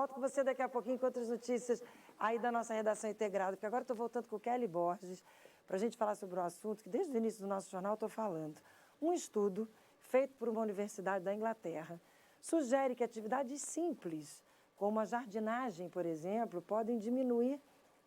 Volto com você daqui a pouquinho com outras notícias aí da nossa redação integrada, porque agora estou voltando com o Kelly Borges para a gente falar sobre um assunto que desde o início do nosso jornal estou falando. Um estudo feito por uma universidade da Inglaterra sugere que atividades simples, como a jardinagem, por exemplo, podem diminuir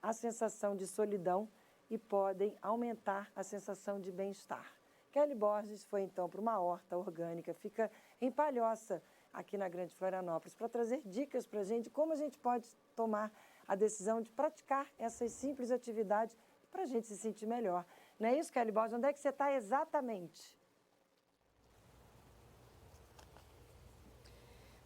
a sensação de solidão e podem aumentar a sensação de bem-estar. Kelly Borges foi então para uma horta orgânica, fica em Palhoça, aqui na Grande Florianópolis, para trazer dicas para a gente como a gente pode tomar a decisão de praticar essas simples atividades para a gente se sentir melhor. Não é isso, Kelly Borges? Onde é que você está exatamente?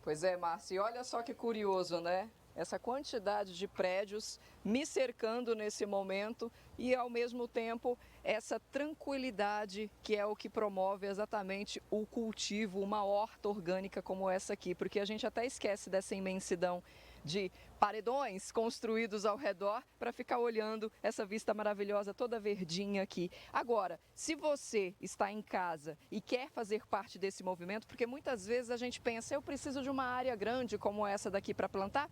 Pois é, Márcia, e olha só que curioso, né? Essa quantidade de prédios me cercando nesse momento e, ao mesmo tempo, essa tranquilidade que é o que promove exatamente o cultivo, uma horta orgânica como essa aqui, porque a gente até esquece dessa imensidão de paredões construídos ao redor para ficar olhando essa vista maravilhosa toda verdinha aqui. Agora, se você está em casa e quer fazer parte desse movimento, porque muitas vezes a gente pensa, eu preciso de uma área grande como essa daqui para plantar,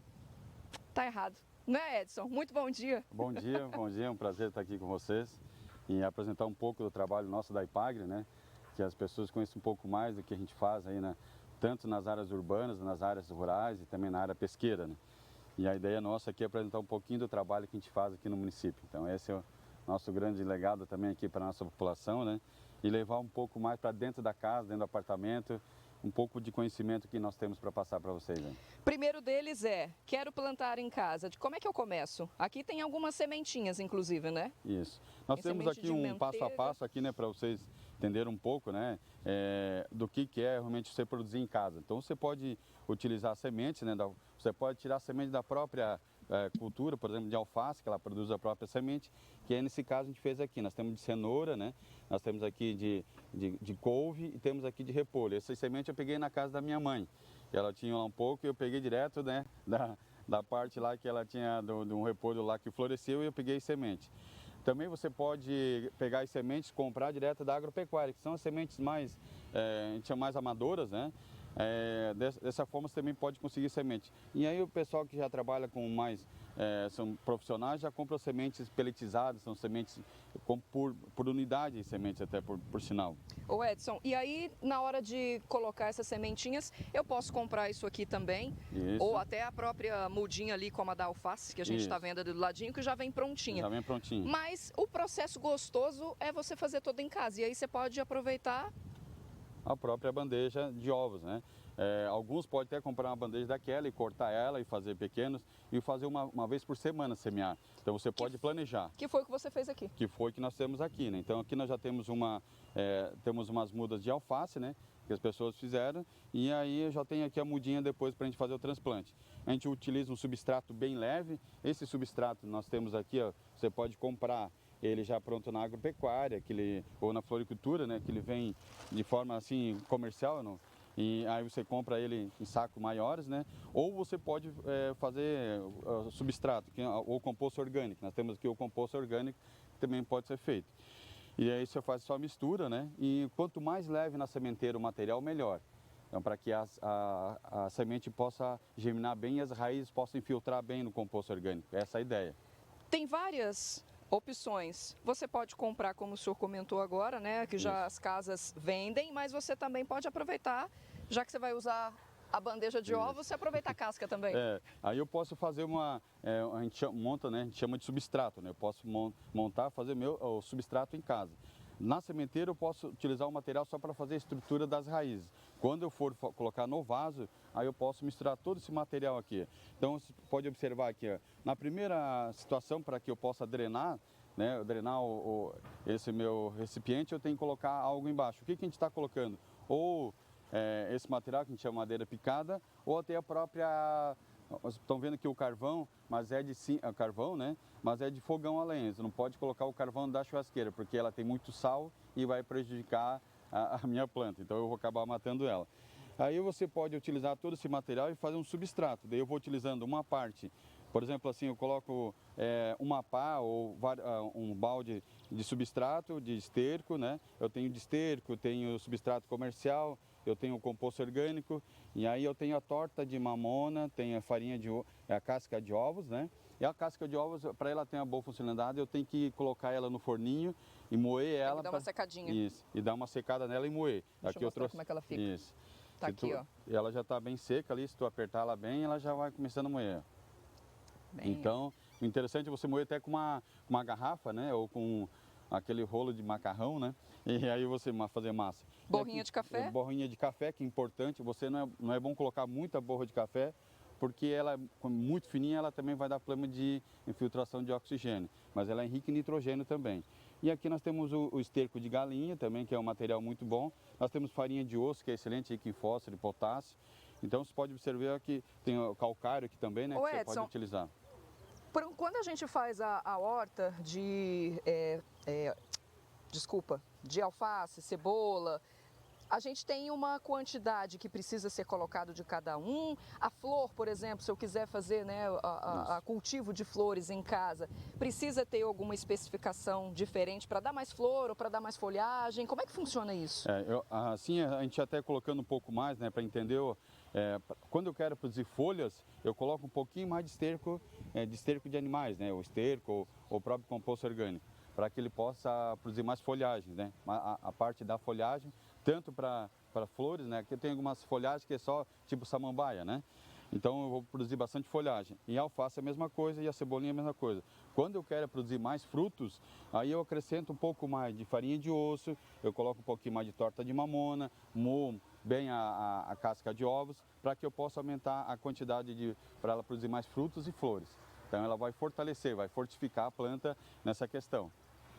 tá errado. Não é, Edson? Muito bom dia. Bom dia, é um prazer estar aqui com vocês e apresentar um pouco do trabalho nosso da IPAGRE, né? Que as pessoas conheçam um pouco mais do que a gente faz aí, né? Tanto nas áreas urbanas, nas áreas rurais e também na área pesqueira, né? E a ideia nossa aqui é apresentar um pouquinho do trabalho que a gente faz aqui no município. Então esse é o nosso grande legado também aqui para a nossa população, né? E levar um pouco mais para dentro da casa, dentro do apartamento, um pouco de conhecimento que nós temos para passar para vocês. Né? Primeiro deles é, quero plantar em casa. Como é que eu começo? Aqui tem algumas sementinhas, inclusive, né? Isso. Nós temos aqui um passo a passo aqui, né, para vocês entenderem um pouco, né, do que é realmente você produzir em casa. Então você pode utilizar sementes, né, você pode tirar a semente da própria cultura, por exemplo, de alface, que ela produz a própria semente, que é nesse caso a gente fez aqui. Nós temos de cenoura, né, nós temos aqui de couve e temos aqui de repolho. Essa semente eu peguei na casa da minha mãe. Ela tinha lá um pouco e eu peguei direto, né, da parte lá que ela tinha de um repolho lá que floresceu e eu peguei semente. Também você pode pegar as sementes e comprar direto da agropecuária, que são as sementes mais, a gente chama mais amadoras, né? Dessa forma você também pode conseguir semente. E aí o pessoal que já trabalha com mais, são profissionais, já compram sementes peletizadas, são sementes por unidade de sementes até por sinal. Ô Edson, e aí na hora de colocar essas sementinhas, eu posso comprar isso aqui também? Isso. Ou até a própria mudinha ali, como a da alface, que a gente está vendo ali do ladinho, que já vem prontinha. Já vem prontinho. Mas o processo gostoso é você fazer tudo em casa, e aí você pode aproveitar a própria bandeja de ovos, né? Alguns podem até comprar uma bandeja daquela e cortar ela e fazer pequenos e fazer uma vez por semana semear. Então você pode planejar. Que foi o que você fez aqui? Que foi o que nós temos aqui, né? Então aqui nós já temos temos umas mudas de alface, né? Que as pessoas fizeram e aí eu já tenho aqui a mudinha depois para a gente fazer o transplante. A gente utiliza um substrato bem leve. Esse substrato nós temos aqui, ó, você pode comprar ele já pronto na agropecuária, ou na floricultura, né, que ele vem de forma assim comercial, não? E aí você compra ele em sacos maiores, né? Ou você pode fazer substrato, ou composto orgânico. Nós temos aqui o composto orgânico, que também pode ser feito. E aí você faz sua mistura, né? E quanto mais leve na sementeira o material, melhor. Então, para que a semente possa germinar bem e as raízes possam infiltrar bem no composto orgânico. Essa é a ideia. Tem várias opções. Você pode comprar, como o senhor comentou agora, né, que já as casas vendem, mas você também pode aproveitar, já que você vai usar a bandeja de ovos, você aproveita a casca também. Aí eu posso fazer a gente monta, né, a gente chama de substrato, né, eu posso montar, fazer o substrato em casa. Na sementeira eu posso utilizar o material só para fazer a estrutura das raízes. Quando eu for colocar no vaso, aí eu posso misturar todo esse material aqui. Então você pode observar aqui, ó, na primeira situação para que eu possa drenar, né, drenar esse meu recipiente, eu tenho que colocar algo embaixo. O que a gente está colocando? Ou esse material que a gente chama madeira picada, ou até a própria... Vocês estão vendo aqui o carvão, mas é de carvão, né? Mas é de fogão a lenha. Você não pode colocar o carvão da churrasqueira, porque ela tem muito sal e vai prejudicar a minha planta. Então eu vou acabar matando ela. Aí você pode utilizar todo esse material e fazer um substrato. Daí eu vou utilizando uma parte. Por exemplo, assim, eu coloco uma pá ou um balde de substrato, de esterco, né? Eu tenho de esterco, tenho substrato comercial, eu tenho o composto orgânico E aí eu tenho a torta de mamona, tenho a farinha de a casca de ovos, né? E a casca de ovos, para ela ter uma boa funcionalidade, eu tenho que colocar ela no forninho e moer ela. Dar uma secadinha. Isso, e dar uma secada nela e moer. Deixa eu mostrar como é que ela fica. Isso. Tá aqui, ó. E ela já está bem seca ali, se tu apertar ela bem, ela já vai começando a moer. Bem... Então, o interessante é você moer até com uma garrafa, né? Ou com aquele rolo de macarrão, né? E aí você fazer massa. Borrinha de café? Borrinha de café, que é importante. Você não é bom colocar muita borra de café, porque ela é muito fininha, ela também vai dar problema de infiltração de oxigênio. Mas ela é rica em nitrogênio também. E aqui nós temos o esterco de galinha também, que é um material muito bom. Nós temos farinha de osso, que é excelente, rica em fósforo e potássio. Então você pode observar que tem o calcário aqui também, né? Ô, que você Edson, pode utilizar. Quando a gente faz a horta de de alface, cebola, a gente tem uma quantidade que precisa ser colocado de cada um. A flor, por exemplo, se eu quiser fazer, né, a cultivo de flores em casa, precisa ter alguma especificação diferente para dar mais flor ou para dar mais folhagem? Como é que funciona isso? Assim, a gente até colocando um pouco mais, né, para entender, quando eu quero produzir folhas, eu coloco um pouquinho mais de esterco de animais, né, o esterco ou o próprio composto orgânico, para que ele possa produzir mais folhagem, né, a parte da folhagem, tanto para flores, né, que eu tenho algumas folhagens que é só tipo samambaia, né, então eu vou produzir bastante folhagem. E a alface é a mesma coisa e a cebolinha é a mesma coisa. Quando eu quero produzir mais frutos, aí eu acrescento um pouco mais de farinha de osso, eu coloco um pouquinho mais de torta de mamona, moo bem a casca de ovos, para que eu possa aumentar a quantidade para ela produzir mais frutos e flores. Então ela vai fortalecer, vai fortificar a planta nessa questão.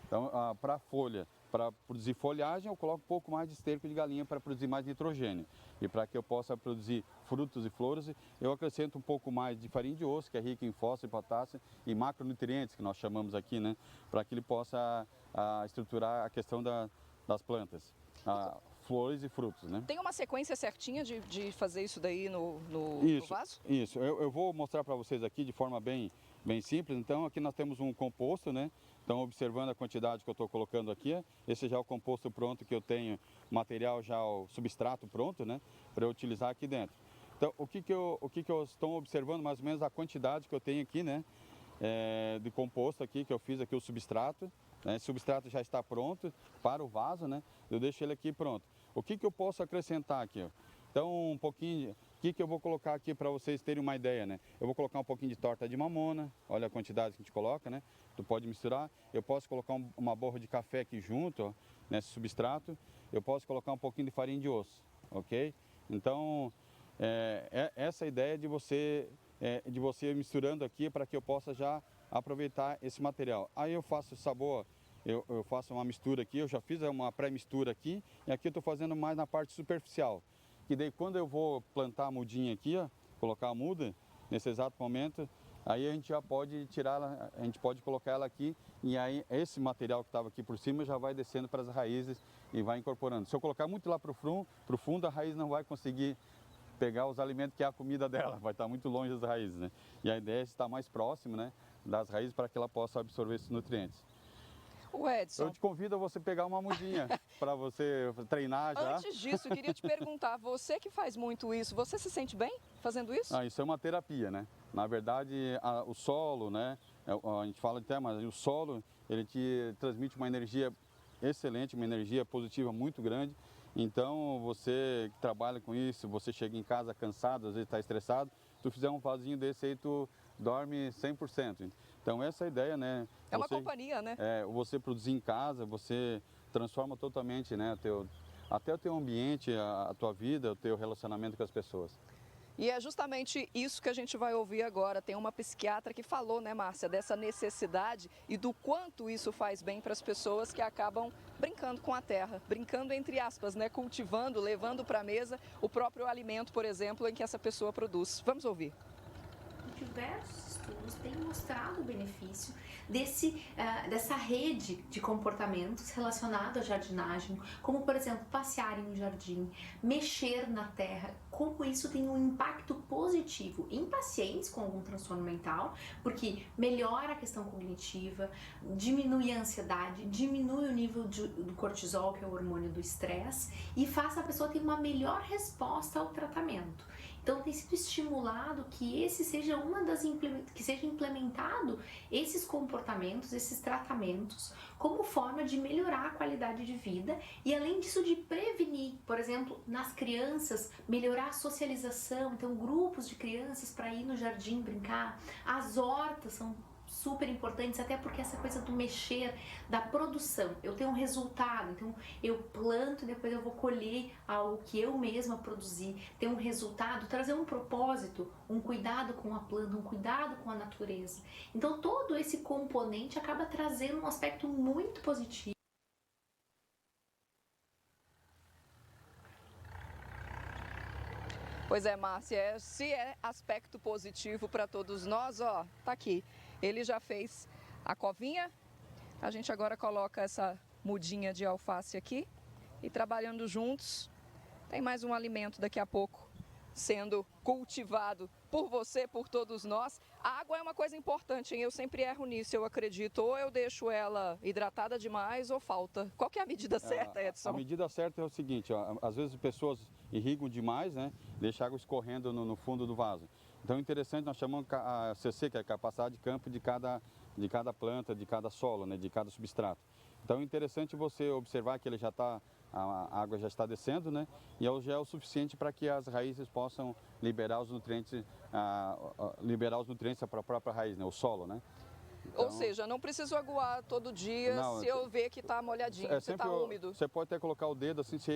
Então, para a folha, para produzir folhagem, eu coloco um pouco mais de esterco de galinha para produzir mais nitrogênio. E para que eu possa produzir frutos e flores, eu acrescento um pouco mais de farinha de osso, que é rica em fósforo e potássio, e macronutrientes, que nós chamamos aqui, né? Para que ele possa estruturar a questão das plantas, flores e frutos, né? Tem uma sequência certinha de fazer isso daí no vaso? Isso, eu vou mostrar para vocês aqui de forma bem simples. Então, aqui nós temos um composto, né? Então, observando a quantidade que eu estou colocando aqui, esse já é o composto pronto que eu tenho, material já, o substrato pronto, né? Para eu utilizar aqui dentro. Então, o que eu estou observando, mais ou menos a quantidade que eu tenho aqui, né? De composto aqui, que eu fiz aqui o substrato. Né? Esse substrato já está pronto para o vaso, né? Eu deixo ele aqui pronto. O que eu posso acrescentar aqui? Ó? Então, um pouquinho, o que eu vou colocar aqui para vocês terem uma ideia, né? Eu vou colocar um pouquinho de torta de mamona, olha a quantidade que a gente coloca, né? Tu pode misturar. Eu posso colocar uma borra de café aqui junto, ó, nesse substrato. Eu posso colocar um pouquinho de farinha de osso, ok? Então, essa ideia de você misturando aqui para que eu possa já aproveitar esse material. Aí eu faço sabor. Eu faço uma mistura aqui, eu já fiz uma pré-mistura aqui, e aqui eu estou fazendo mais na parte superficial. Que daí quando eu vou plantar a mudinha aqui, ó, colocar a muda, nesse exato momento, aí a gente já pode tirá-la, a gente pode colocar ela aqui, e aí esse material que estava aqui por cima já vai descendo para as raízes e vai incorporando. Se eu colocar muito lá para o fundo, a raiz não vai conseguir pegar os alimentos que é a comida dela, vai estar muito longe das raízes, né? E a ideia é estar mais próximo, né, das raízes para que ela possa absorver esses nutrientes. O Edson, eu te convido a você pegar uma mudinha para você treinar já. Antes disso, eu queria te perguntar, você que faz muito isso, você se sente bem fazendo isso? Isso é uma terapia, né? Na verdade, o solo, né? A gente fala até, mas o solo, ele te transmite uma energia excelente, uma energia positiva muito grande. Então, você que trabalha com isso, você chega em casa cansado, às vezes está estressado, tu fizer um vasinho desse aí, tu dorme 100%. Então, essa é a ideia, né? É uma companhia, né? Você produzir em casa, você transforma totalmente, né, até o teu ambiente, a tua vida, o teu relacionamento com as pessoas. E é justamente isso que a gente vai ouvir agora. Tem uma psiquiatra que falou, né, Márcia, dessa necessidade e do quanto isso faz bem para as pessoas que acabam brincando com a terra, brincando entre aspas, né, cultivando, levando para a mesa o próprio alimento, por exemplo, em que essa pessoa produz. Vamos ouvir. Diversos estudos têm mostrado o benefício dessa rede de comportamentos relacionados à jardinagem, como, por exemplo, passear em um jardim, mexer na terra, como isso tem um impacto positivo em pacientes com algum transtorno mental, porque melhora a questão cognitiva, diminui a ansiedade, diminui o nível do cortisol, que é o hormônio do estresse, e faz a pessoa ter uma melhor resposta ao tratamento. Então tem sido estimulado que esse seja que seja implementado esses comportamentos, esses tratamentos, como forma de melhorar a qualidade de vida e, além disso, de prevenir, por exemplo, nas crianças, melhorar a socialização. Então, grupos de crianças para ir no jardim brincar, as hortas são super importantes, até porque essa coisa do mexer, da produção, eu tenho um resultado, então eu planto e depois eu vou colher algo que eu mesma produzi, ter um resultado, trazer um propósito, um cuidado com a planta, um cuidado com a natureza. Então todo esse componente acaba trazendo um aspecto muito positivo. Pois é, Márcia, se é aspecto positivo para todos nós, ó, tá aqui. Ele já fez a covinha, a gente agora coloca essa mudinha de alface aqui e trabalhando juntos, tem mais um alimento daqui a pouco sendo cultivado por você, por todos nós. A água é uma coisa importante, hein? Eu sempre erro nisso, eu acredito. Ou eu deixo ela hidratada demais ou falta. Qual que é a medida certa, Edson? A medida certa é o seguinte, ó, às vezes as pessoas irrigam demais, né? Deixa a água escorrendo no fundo do vaso. Então é interessante, nós chamamos a CC, que é a capacidade de campo de cada planta, de cada solo, né? De cada substrato. Então é interessante você observar que ele já está, a água já está descendo, né? E já é o suficiente para que as raízes possam liberar os nutrientes, para a própria raiz, né? O solo, né? Então, ou seja, não preciso aguar todo dia se eu ver que está molhadinho, se está úmido. Você pode até colocar o dedo assim, se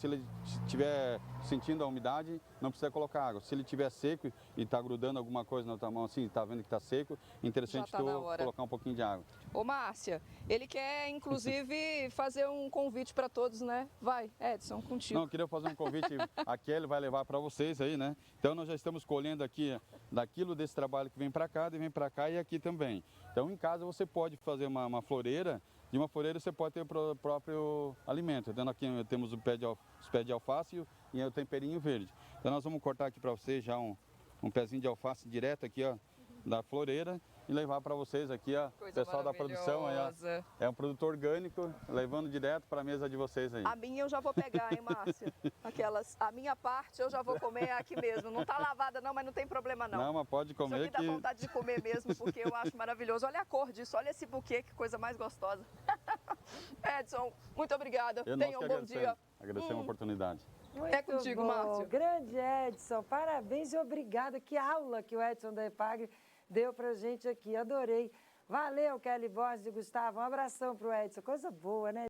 ele estiver sentindo a umidade, não precisa colocar água. Se ele estiver seco e está grudando alguma coisa na tua mão assim, está vendo que está seco, interessante tá colocar um pouquinho de água. Ô Márcia, ele quer inclusive fazer um convite para todos, né? Vai, Edson, contigo. Não, eu queria fazer um convite, a Kelly vai levar para vocês aí, né? Então nós já estamos colhendo aqui daquilo desse trabalho que vem para cá, vem para cá e aqui também. Então em casa você pode fazer uma floreira, de uma floreira você pode ter o próprio alimento. Então aqui temos os pés de alface e o temperinho verde. Então nós vamos cortar aqui para vocês já um pezinho de alface direto aqui, ó, da floreira e levar para vocês aqui, ó, o pessoal da produção aí, ó, é um produto orgânico, levando direto para a mesa de vocês aí. A minha eu já vou pegar, hein, Márcia? A minha parte eu já vou comer aqui mesmo. Não tá lavada não, mas não tem problema não. Não, mas pode comer. Isso aqui dá vontade de comer mesmo, porque eu acho maravilhoso. Olha a cor disso, olha esse buquê, que coisa mais gostosa. Edson, muito obrigada. Tenha um bom dia. Agradecemos a oportunidade. É contigo, Márcia. Grande Edson, parabéns e obrigada. Que aula que o Edson da EPAGRE deu pra gente aqui, adorei. Valeu, Kelly Borges e Gustavo, um abração pro Edson, coisa boa, né?